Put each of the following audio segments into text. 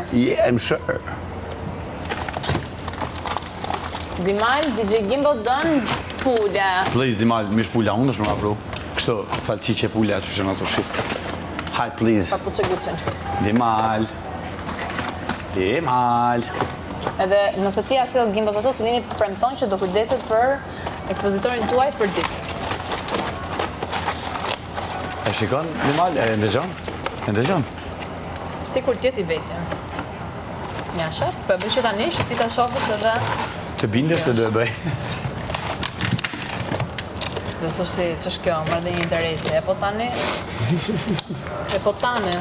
sure? Yeah, I'm sure. Dimal, DJ Gimbo don pula. Please, Dimal, mish pula, unë është më apru. Kështu, salcice pula, që që në ato shqip. Hi, please. Papuçe guçen. Dimal. Dimal. Edhe nëse ti asill Gimbo ato, Selini premton që do kujdeset për ekspozitorin tuaj për ditë. E shikon, Dimal, e ndëgjon? E ndëgjon? Sikur t'jeti vetja. Nja, shef, për bëj që tanisht, ti ta shofësh edhe... Të bindesh se do e bëj. Do të thosh si, që është kjo, marrë një interesi, e po tani... E po tani...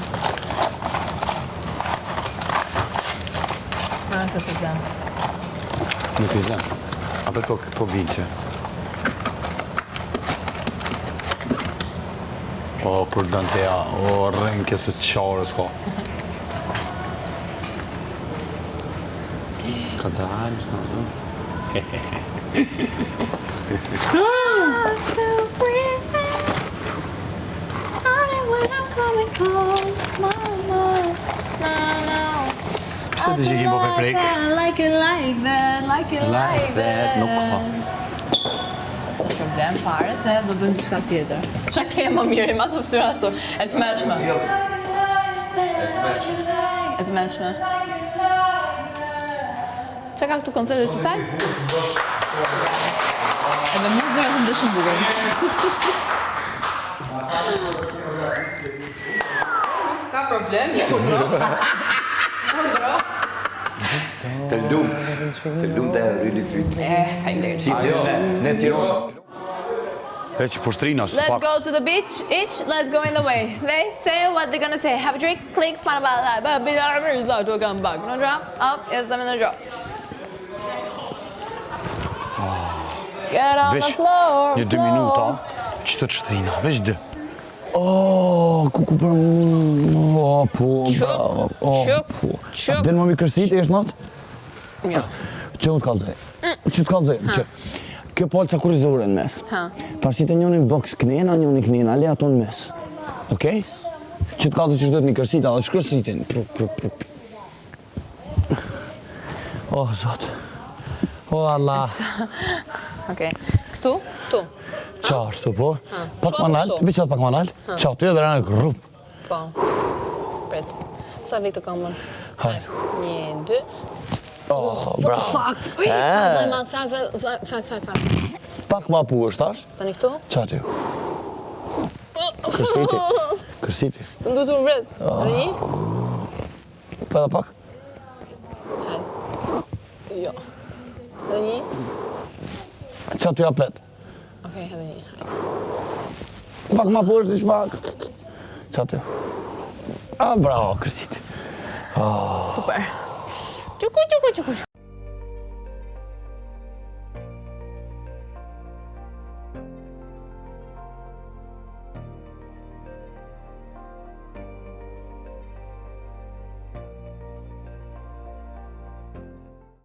A, të se zem. Nuk i zem. Ape po vinë që. O, kur dënë të ja, o, rënë kësë të qarës ka. Ka dalë, së në zonë. Pse të që Gimbo për prejkë? Like it like that, like it like that. Nuk ka. Së është problem fare se do bëjmë diçka tjetër. Qa ke më mirë, ma të ftyra ashtu? E të meshme. E të meshme. Qa ka këtu koncert recital? Edhe muzika të ndeshën bukur. Ka problem? Të lumë të rrëni fytë. Hajderit. Si të ne Tirosa. E që poshtrina së Let's pak. go to the beach, let's go in the way. They say what they're gonna say. Have a drink, click, fun about life. But be like to come back. No drop, up, yes, I'm in the drop. Get on the floor. Një 2 minuta, që të shtrina, veç 2. Kuku për mu, Quk. Dhe në më mi kërësit, e është natë? Jo. Që të kalëzaj? Që të kalëzaj? Kjo palë të kurizore në mes. Ta shi të njënin box kënena, njënin kënena, le ato në mes. Okej? Që të kalëzaj që shdojt mi kërësit, a dhe shkërësitin. Oh, Zot. Oh, Allah. Okej. Këtu? Tu. Qa ashtu, po? Pak më nalt, biqat pak më nalt. Qa, të edhe rënë grup. Po. Pret. Këtu e vik të kamën. Hajde. 1, 2. Oh, What the fuck? Fal. Pak ma pu është tash? Tani këtu? Qa ty? Kërsiti. Kërsiti. Të më duhet më vret. Edhe një? Pa edhe pak? Hajde. Jo. Edhe një? Qa ty apet? Okej, edhe një. Pak ma pu është ish pak. Qa ty? Bravo, kërsiti. Super. Quku.